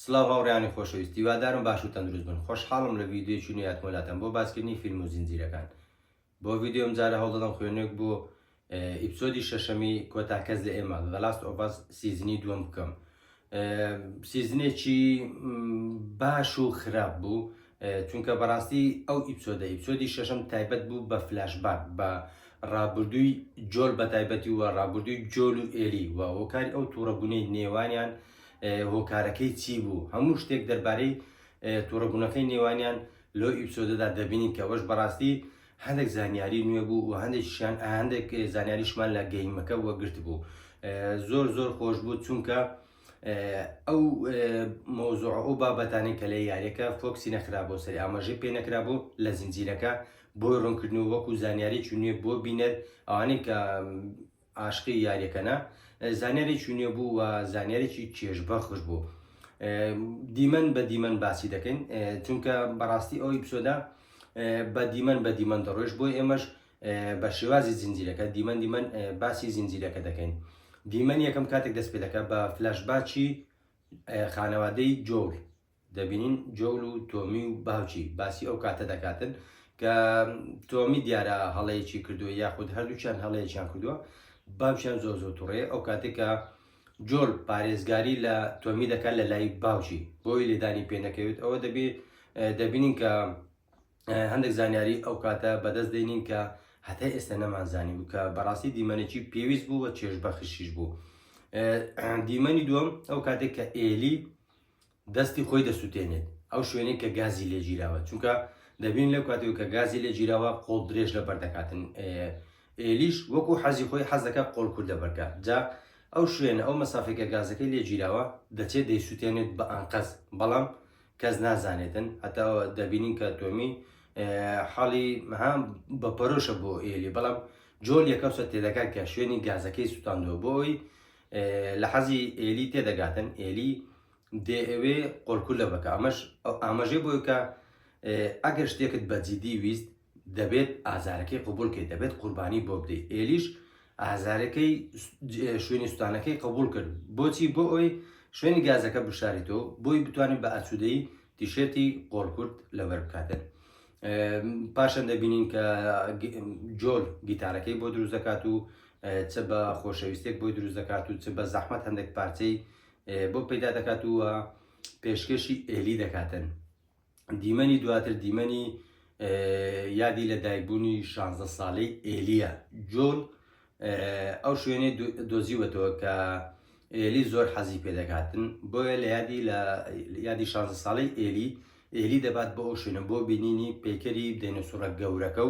سلااو هاوڕیانی خۆشەویستی وادارم باش و تەندروست بن. خۆشحاڵم لە ڤیددیۆیەکی نوێیاتمەلاتەم بۆ باسکردنی فیلم و زنجیرەکان. بۆ ڤیددیۆم جارە هەوڵدەدەم خوێنێک بۆ ئیپسۆدی شەشەمی کۆتاکەس لە ئێمە The Last of Us سیزنی دووەم بکەم. سیزنێکی باش و خراپ بوو، چونکە بەڕاستی ئەو ئیپسۆدی شەشەم تایبەت بوو بە فلاشباک، بە ڕابردووی جۆل بە تایبەتی وە ڕابردووی جۆل و ئێلی و هۆکاری ئەو تووڕەبوونەی نێوانیان هۆکارەکەی چی بوو. هەموو شتێک دەربارەی تووڕەبوونەکەی نێوانیان لەو ئیپسۆدەدا دەبینین کە ئەوەش بەڕاستی هەندێک زانیاری نوێ بوو و هەندێک زانیاریشمان لە گەیمەکە وەگرت بوو. زۆر خۆش بوو، چونکە ئەو مۆزوع ئەو بابەتانی کە لە یاریەکە فۆکسی نەخرا بۆ سەری ئاماژەی پێ نەکرا بوو لە زنجیرەکە بۆی ڕوونکردنەوە وەکو زانیارێکی نوێ بۆ بینێت ئەوانەی کە عاشقی یاریەکەنە زانیارێکی نوێ بوو و زانیارێکی چێژبەخش بوو. دیمەن بە دیمەن باسی دەکەین، چونکە بەڕاستی ئەو ئیپسۆدا بە دیمەن دەڕۆیش بۆی ئێمەش بە شێوازی زنجیرەکە دیمەن باسی زنجیرەکە دەکەین. دیمەن یەکەم کاتێک دەست پێ دەکات بە فلاشباکی خانەوادەی جۆل، دەبینین جۆل و تۆمی و باوکی باسی ئەو کاتە دەکاتن کە تۆمی دیارە هەڵەیەکی کردووە یاخود هەردووچیان هەڵەیەکیان کردووە، باوکیان زۆر تووڕێ. ئەو کاتێک کە جۆل پارێزگاری لە تۆمی دەکات لە لای باوکی بۆی لێدانی پێ نەکەوێت، ئەوە دەبینین کە هەندێک زانیاری ئەو کاتە بەدەست دێنین کە هەتا ئێستا نەمانزانی بوو کە بەڕاستی دیمەنێکی پێویست بوو و چێژبەخشیش بوو. دیمەنی دووەم ئەو کاتێک کە ئێلی دەستی خۆی دەسووتێنێت ئەو شوێنێک کە گازی لێگیراوە، چونکە دەبین لەو کاتێک کە گازی لێگیراوە قۆڵ درێژ لە بەردەکاتن. ئێلیش وەکو حەزی خۆی حەز دەکات قۆڵ کورد لەبەرکات، جا ئەو شوێنە ئەو مەسافێکە گازەکەی لێگیراوە دەچێت دەیسووتێنێت بە ئەنقەز، بەڵام کەس نازانێتن. هەتا دەبینین کە تۆمی حاڵی بە پەرۆشە بۆ ئێلی، بەڵام جۆل یەکەوسە تێدەکات کە شوێنی گازەکەی سووتاندەوە بۆی لە حەزی ئێلی تێدەگاتن. ئێلی دەوێ قۆڵکورد لە بەکە ئاماژەی بۆی کە ئەگەر شتێکت بە جیدی ویست دەبێت ئازارەکەی قبولکەیت، دەبێت قوربانی بۆ بدەیت. ئێلیش ئازارەکەی شوێنی سوتانەکەی قبول کرد. بۆچی؟ بۆ ئەوی شوێنی گازەکە بشاریتەوە بۆی بتوانین بە ئاسوودەیی تیشێتی قۆڵکورد لەبەر بکاتن. پاشان دەبینین کە جۆل گیتارەکەی بۆ دروست دەکات و چ بە خۆشەویستێک بۆی دروست دەکات و چ بە زەحمەت هەندێک پارچەی بۆ پەیدا دەکات و پێشکەشی ئێلی دەکاتن. دیمەنی دواتر دیمەنی یادی لە دایکبوونی 16 ساڵەی ئێلیە. جۆل ئەو شوێنەی دۆزیوەتەوە کە ئێلی زۆر حەزی پێ دەکاتن، بۆیە لە یادی 16 ساڵەی ئێلی دەبات بۆ ئەو شوێنە بۆ بینینی پێکەری دینۆسۆرە گەورەکە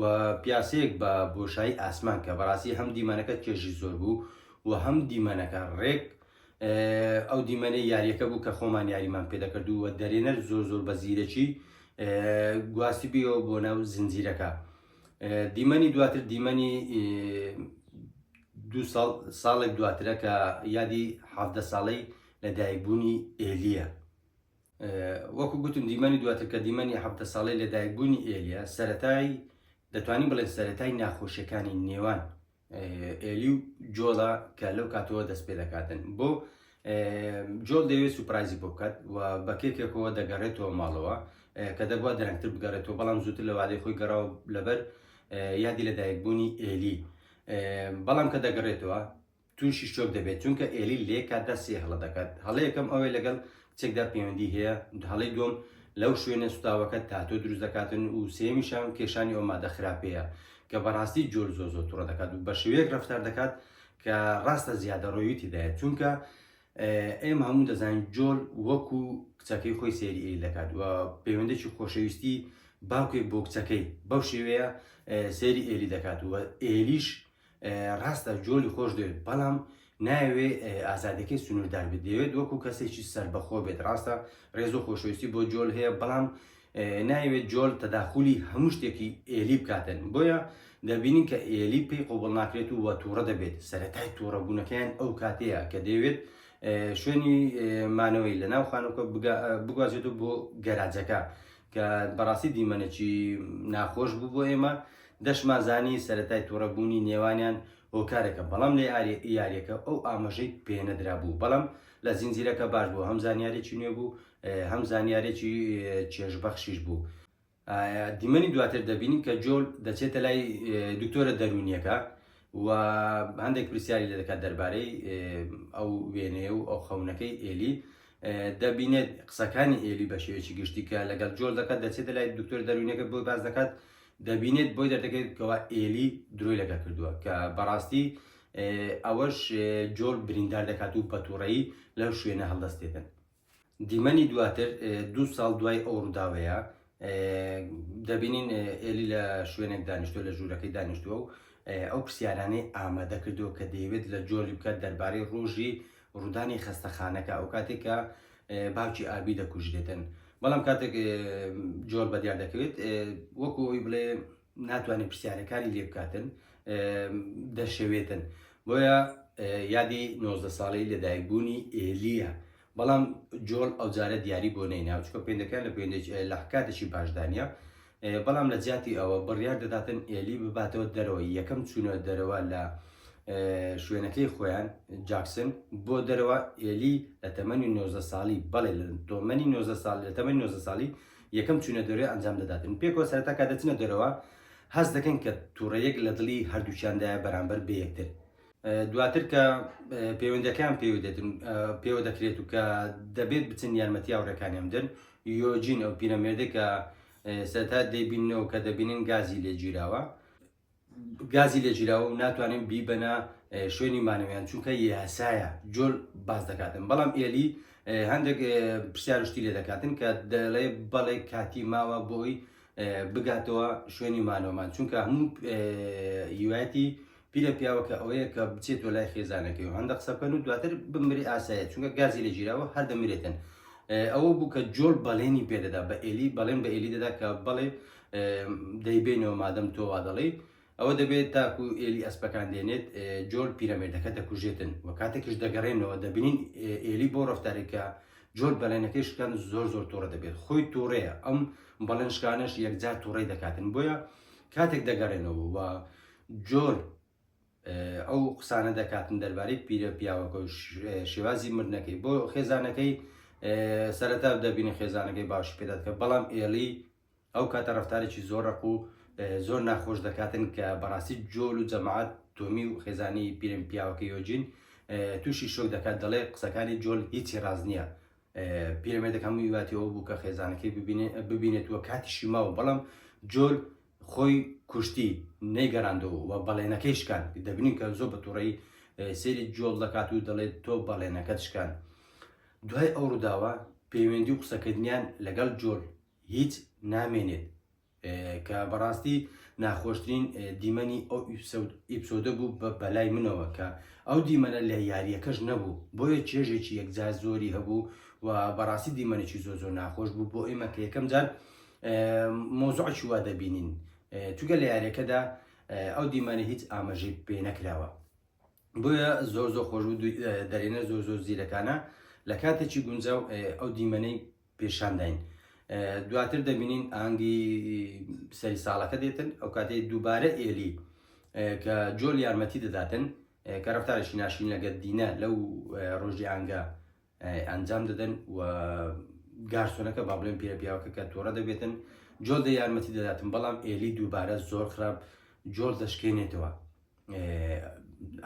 و پیاسەیەک بە بۆشایی ئاسمان کە بەڕاستی هەم دیمەنەکە کێژی زۆر بوو و هەم دیمەنەکە ڕێک ئەو دیمەنەی یاریەکە بوو کە خۆمان یاریمان پێدەکرد و دەرێنەر زۆر بە زیرەکی گواستی بیەوە بۆ ناو زنجیرەکە. دیمەنی دواتر دیمەنی 2 ساڵێک دواترە کە یادی 17 ساڵەی لەدایکبوونی ئێلیە. وەکو گوتم دیمەنی دواتر کە دیمەنی 17 ساڵەی لەدایکبوونی ئێلیە دەتوانین بڵێن سەرەتای ناخۆشیەکانی نێوان ئێلی و جۆڵە کە لەو کاتەوە دەست پێ دەکاتن. بۆ جۆڵ دەوێت سوپرایزی بۆ بکات و بە کێکێکەوە دەگەڕێتەوە ماڵەوە کە دەبووە دەرەنگتر بگەڕێتەوە، بەڵام زووتر لە وادەی خۆی گەڕاوە لەبەر یادی لەدایکبوونی ئێلی. بەڵام کە دەگەڕێتەوە تووشی شۆک دەبێت، چونکە ئێلی لێ کاتدا سێ هەڵە دەکات. هەڵە یەکەم ئەوەی لەگەڵ کچێکدا پەیوەندی هەیە، هەڵەی دووەم لەو شوێنە سوتاوەکە تاتۆ دروست دەکاتن و سێمیشان کێشانی ئەو مادە خراپەیە کە بەڕاستی جۆل زۆر تووڕە دەکات و بە شێوەیەک ڕەفتار دەکات کە ڕاستە زیادەڕۆیی تێدایە، چونکە ئێمە هەموو دەزانین جۆل وەکو کچەکەی خۆی سێری ئێلی دەکات و پەیوەندێکی خۆشەویستی باوکێک بۆ کچەکەی بەو شێوەیە سێری ئێلی دەکات و ئێلیش ڕاستە جۆلی خۆش دەوێت، بەڵام ناوێ ئازادەکەی سنووردار بێت، دەوێت وەکو کەسێکی سەربەخۆ بێت. ڕاستە ڕێز و خۆشەویستی بۆ جۆل هەیە، بەڵام ناوێت جۆل تەداخولی هەموو شتێکی ئێلی بکاتن. بۆیە دەبینین کە ئێلی پێی قوبڵ ناکرێت و تووڕە دەبێت. سەرەتای تووڕەبوونەکەیان ئەو کاتەیە کە دەوێت شوێنی مانەوەی لە ناو خانووکە بگوازێت و بۆ گەراجەکە کە بەڕاستی دیمەنێکی ناخۆش بوو بۆ ئێمە. دەشمازانی سەرەتای تووڕەبوونی نێوانیان هۆکارێکە بەڵام لە یاریەکە ئەو ئاماژەی پێنەدرا بوو بەڵام لە زنجیرەکە باش بوو هەم زانیارێکی نوێ بوو هەم زانیارێکی چێژبەخشیش بوو. دیمەنی دواتر دەبینین کە جۆل دەچێتە لای دکتۆرە دەرونیەکە و هەندێک پرسیاری لە دەکات دەربارەی ئەو وێنەیە و ئەو خەونەکەی ئێلی دەبینێت قسەکانی ئێلی بە شێوەیەکی گشتی کە لەگەڵ جۆل دەکات دەچێتە لای دکتۆر دەرونیەکە بۆی باز دەکات دەبینێت بۆی دەردەکەێت کەوا ئێلی درۆی لەگە کردووە کە بەڕاستی ئەوەش جۆل بریندار دەکات و بەتوڕەیی لەو شوێنە هەڵدەستێتن. دیمەنی دواتر 2 ساڵ دوای ئەو ڕووداوەیە دەبینین ئێلی لە شوێنێک دانیشتۆ لە ژوورەکەی دانیشتووە و ئەو پرسیارانەی ئامادە کردو کە دەیەوێت لە جۆلی بکات دەربارەی ڕۆژی ڕوودانی خەستەخانەکە ئەو کاتێککە باوکی ئابی دەکوژرێتن بەڵام کاتێک جۆل بە دیار دەکەوێت وەکو ئەوی بڵێ ناتوانێت پرسیارەکانی لێ بکاتن دەشەوێتن بۆیە یادی 19 ساڵی لەدایکبوونی ئێلیە بەڵام جۆل ئەو جارە دیاری بۆ نەیناو چکە پێندەکان لە لە کاتێکی باشدانە بەڵام لە جیاتی ئەوە بڕیار دەداتن ئێلی بباتەوە دەرەوە یەکەم چوونە دەرەوە لە شوێنەکەی خۆیان جاکسن بۆ دەرەوە ئێلی لە تەمەنی 19 ساڵی بەڵێ لە تۆمەنی 19 ساڵ لە تەمەنی 19 ساڵی یەکەم چوونە دەرەوە ئەنجام دەداتن پێکەوە سەرەتا کات دەچنە دەرەوە هەز دەکەن کە تووڕەیەک لە دڵی هەردووچیاندایە بەرامبەر بەیەکتر دواتر کە پەیوەندەکان پێوە دەکرێت و کە دەبێت بچن یارمەتی هاوڕێکانیان بدەن یۆجین ئەو پیرەمێردێک کە سەرەتا دەیبینەوە کە دەبینن گازی لێگیراوە و ناتوانین بیبەنە شوێنی مانەوەیان چونکە یاسایە جۆل باز دەکاتن بەڵام ئێلی هەندێک پرسیارشتی لێ دەکاتن کە دەڵێ بەڵێ کاتی ماوە بۆی بگاتەوە شوێنی مانەوەمان چونکە هەموو هیوایەتی پیرە پیاوەکە ئەوەیە کە بچێتەوە لای خێزانەکەی و هەندە قسەکەن و دواتر بمری ئاسایە چونکە گازی لێگیراوە هەر دەمیرێتن ئەوە بوو کە جۆل بەڵێنی پێدەدا بە ئێلی بەڵێن بە ئێلی دەدا کە بەڵێ دەیبێنەوە مادەم تۆ وا دەڵێ ئەوە دەبێت تاکو ئێلی ئەسپەکان دێنێت جۆل پیرەمێردەکە دەکوژێتن و کاتێکش دەگەڕێنەوە دەبینین ئێلی بۆ ڕفتارێکە جۆل بەڵێنەکەی شکان زۆر تووڕە دەبێت خۆی تووڕەیە ئەم بەڵێن شکانش یەکجار تووڕەی دەکاتن بۆیە کاتێک دەگەڕێنەوە و جۆل ئەو قسانە دەکاتن دەربارەی پیرە پیاوەکە و شێوازی مردنەکەی بۆ خێزانەکەی سەرەتا دەبینی خێزانەکەی باشی پێدات کە بەڵام ئێلی ئەو کاتە ڕفتارێکی زۆرڕق و زۆر ناخۆش دەکاتن کە بەڕاستی جۆل و جەماعەت تۆمی و خێزانی پیرم پیاوەکە یۆجین تووشی شۆک دەکات دەڵێ قسەکانی جۆل هیچی ڕاز نییە پیرەمێردەکە هەمووی واتیەوە بوو کە خێزانەکەی ببینێتوە کاتیشی ماوە بەڵام جۆل خۆی کوشتی نەیگەڕاندەوە و بەڵێنەکەی شکان دەبینین کە زۆر بە تووڕەیی سێری جۆڵ دەکات و دەڵێت تۆ بەڵێنەکەت شکان دوای ئەو ڕووداوە پەیوەندی و قسەکردنیان لەگەڵ جۆل هیچ نامێنێت کە بەڕاستی ناخۆشترین دیمەنی ئەو ئیپسۆدە بوو بە بەلای منەوە کە ئەو دیمەنە لە یاریەکەش نەبوو بۆیە چێژێکی یەکجار زۆری هەبوو و بەڕاستی دیمەنێکی زۆر ناخۆش بوو بۆ ئێمە کە یەکەم جار مۆزوعی وا دەبینین چونکە لە یاریەکەدا ئەو دیمەنە هیچ ئاماژەی پێ نەکراوە بۆیە زۆر خۆش بوو دەرێنە زۆر زیرەکانە لە کاتێکی گونجاو ئەو دیمەنەی پێشانداین دواتر دەبینین ئانگی سەری ساڵەکە دێتن ئەو کاتێ دووبارە ئێلی کە جۆل یارمەتی دەداتن کە ڕفتارێکی ناشین لەگەر دینە لەو ڕۆژی ئانگا ئەنجام دەدەن و گارسۆنەکە با بڵێن پیرە پیاوەکە کە تۆڕە دەبێتن جۆل دە یارمەتی دەداتن بەڵام ئێلی دووبارە زۆر خراپ جۆل دەشکێنێتەوە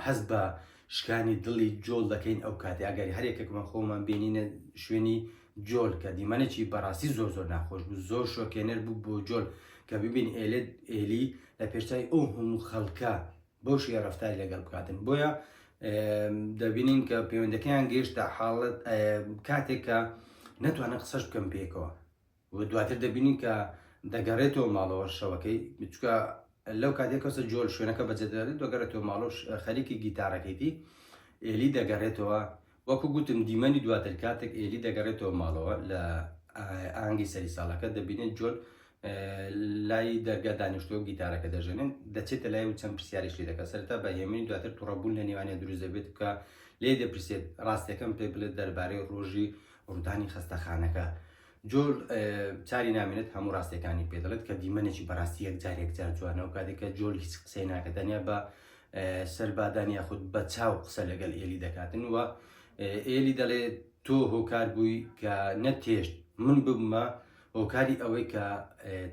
حەز بە شکانی دڵی جۆل دەکەین ئەو کاتی ئەگەری هەرێکێکمان خۆمان بینینە شوێنی جۆل کە دیمەنێکی بەڕاستی زۆر ناخۆش بوو زۆر شۆکێنەر بوو بۆ جۆل کە ببین ئێلی لە پێشتای ئەو هەموو خەڵکە بۆ شێ ڕفتاری لەگەڵ بکاتن بۆیە دەبینین کە پەیوەندەکەیان گەیشتە حاڵەت کاتێک کە نەتوانن قسەش بکەم پێکەوە و دواتر دەبینین کە دەگەڕێتەوە ماڵەوە شەوەکەی بچکە لەو کاتێک کەسە جۆل شوێنەکە بەجێدەێت دەگەڕێتەوە ماڵۆش خەریکی گیتارەکەیتی ئێلی دەگەڕێتەوە وەکو گوتم دیمەنی دواتر کاتێک ئێلی دەگەڕێتەوە ماڵەوە لە ئانگی سەری ساڵەکە دەبینێت جۆل لای دەرگا دانیشتۆ گیتارەکە دەژێنن دەچێتە لای و چەند پرسیاریش لێ دەکات سەرەتا بە هێمنی دواتر تووڕەبوون لە نێوانیان دروست دەبێت کە لێ دەپرسێت ڕاستیەکەم پێ بڵێت دەربارەی ڕۆژی ڕوودانی خەستەخانەکە جۆل چاری نامێنێت هەموو ڕاستیەکانی پێدەڵێت کە دیمەنێکی بەڕاستی یەکجار جوانە و کاتێککە جۆل هیچ قسەی ناکە تەنیا بە سەربادانی یاخود بە چاو قسە لەگەڵ ئێلی دەکاتن و ئێلی دەڵێ تۆ هۆکار بووی کە نەتێشت من ببمە هۆکاری ئەوەی کە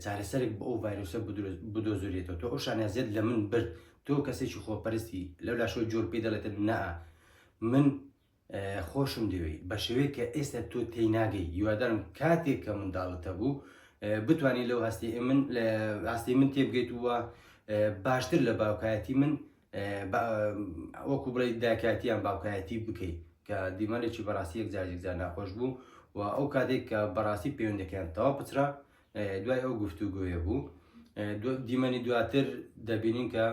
چارەسەرێک بۆ ئەو ڤایرۆسە بدۆزورێتەوە تۆ ئەو شانازیت لە من برد تۆ کەسێکی خۆپەرستی لەو لاشۆ جۆر پێی دەڵێتن نە من خۆشم دەوێت بە شێوەیە کە ئێستا تۆ تێی ناگەی هیوادارم کاتێک کە منداڵتە بوو بتوانانی لەو هەستی من تێبگەیت وە باشتر لە باوکایەتی من وەکو بڵێ داکاتیان باوکایەتی بکەیت کە دیمەنێکی بەڕاستی یەکجار ناخۆش بوو و ئەو کاتێک کە بەڕاستی پەیوەندەکەیان تەواو پچرا دوای ئەو گفتوگۆیە بوو دیمەنی دواتر دەبینین کە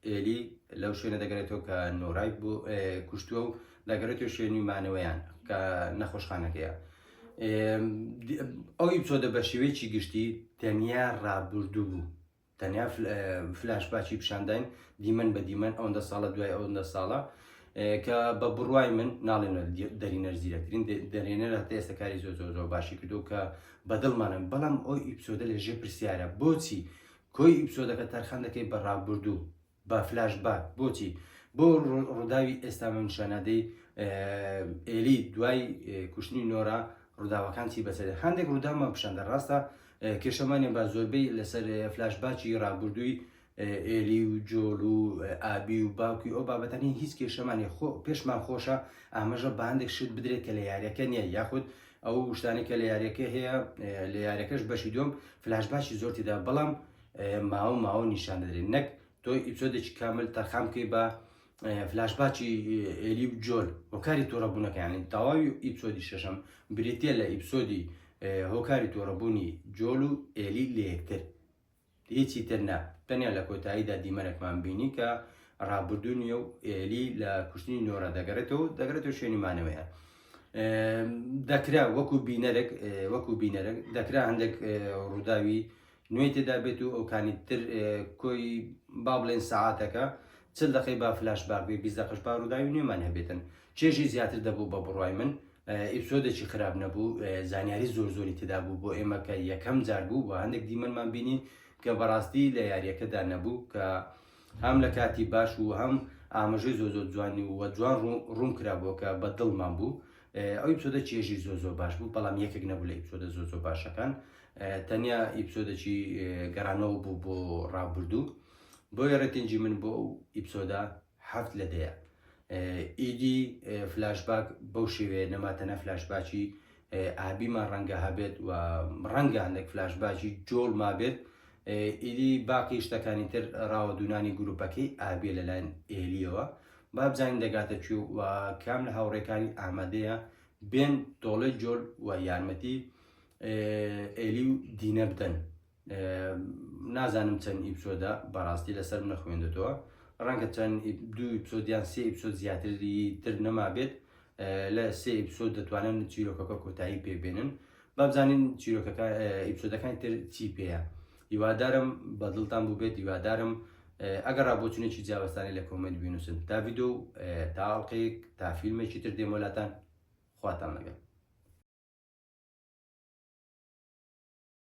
ئێلی لەو شوێنە دەگەرێتەوە کە نۆڕای بوو کوشتووە و دەگەرێتەوە شوێنی مانەوەیان کە نەخۆشخانەکەیە ئەو ئیپسۆدە بە شێوەیەکی گشتی تەنیا ڕابردوو بوو تەنیا فلاش باچی پیشانداین دیمەن بە دیمەن ئەوەندە ساڵە دوای ئەوەندە ساڵە کە بە بڕوای من ناڵێن دەرینەر زیرەکترین دەرێنەر هەتا ئێستا کاری زۆر باشی کردو کە بەدڵمانم بەڵام ئەو ئیپسۆدە لەژێ پرسیارە بۆچی کۆی ئیپسۆدەکە تەرخان دەکەی بە ڕابردوو بە فلاش باک بۆچی بۆ ڕووداوی ئێستا من نیشانەدەی ئێلی دوای کوشتنی نۆرا ڕووداوەکان چی بەسەر هەندێک ڕووداومان پیشاندە ڕاستە کێشەمانیان بە زۆربەی لەسەر فلاش باکی ڕابردووی ئێلی و جۆل و ئابی و باوکی ئەو بابەتانی هیچ کێشەمانی پێشمان خۆشە ئاماژە بە هەندێک شت بدرێت کە لە یاریەکە نییە یاخود ئەو شتانی کە لە یاریەکە هەیە لە یاریەکەش بەشی دوم فلاش باکی زۆر تێدا بەڵام ماوە نیشان دەدرێت نەک تۆ ئیپسۆدێکی کامل تەرخام بکەی بە فلاش باکی ئێلی و جۆل هۆکاری تۆڕەبوونەکەیانی تەواوی ئیپسۆدی شەشەم بریتە لە ئیپسۆدی هۆکاری تۆڕەبوونی جۆل و ئێلی لە یەکتر هیچی تر نا تەنیا لە کۆتاییدا دیمەنێکمان بینی کە ڕابردوونیە و ئێلی لە کوشتنی نۆرە دەگەرێتەوە شوێنی مانەوەیە دەکرا وەکو بینەرێک دەکرا هەندێک ڕووداوی نوێی تێدا بێت و ئەوکانی تر کۆی با بڵێن سەعاتەکە چل دقی با فلاش باک بێ 20 دقیقەش با ڕووداوی نوێمان هەبێتن چێژی زیاتر دەبوو بە بڕوای من ئیپسۆدێکی خراپ نەبوو زانیاری زۆری تێدا بوو بۆ ئێمە کە یەکەم جار بوو و هەندێک دیمەنمان بینی کە بەڕاستی لە یاریەکەدا نەبوو کە هەم لە کاتی باش و هەم ئاماژەی زۆر جوانی و جوان ڕوون کرابووە کە بە دڵمان بوو ئەو ئیپسۆدە چێژی زۆر باش بوو بەڵام یەکێک نەبوو لە ئیپسۆدە زۆر باشەکان تەنیا ئیپسۆدێکی گەرانەوە بوو بۆ ڕابردوو بۆ یاڕێتێنجی من بۆ ئەو ئیپسۆدا 7 لە 10 ئیدی فلاشباک بەو شێوەیە نەماتەنە فلاشباکی ئابیمان ڕەنگە هەبێت و ڕەنگە هەندێک فلاشباکی جۆڵ ما بێت ئیدی باقی شتەکانی تر ڕاوە دوونانی گروپەکەی ئابێ لەلایەن ئێلیەوە با بزانین دەگاتە چی و کام لە هاوڕێکانی ئامادەیە بێن دۆڵی جۆل و یارمەتی ئێلی و دینە بدەن نازانم چەند ئیپسۆدا بەڕاستی لەسەر منە خوێندێتەوە ڕەنگە چەند دوو ئیپسۆدیان سێ ئیپسۆد زیاتری تر نەما بێت لە سێ ئیپسۆد دەتوانن چیرۆکەکە کۆتایی پێبێنن با بزانین چیرۆکەکە ئیپسۆدەکانی تر چی پێیە هیوادارم بەدڵتان بوو بێت هیوادارم ئەگەر ڕابۆچونێکی جیاوازتانی لە کۆمنت بینووسن تا ڤیدۆ تا ئەڵقەیەک تا فیلمێکی تر دێمەلاتان خواتان لەگەڵ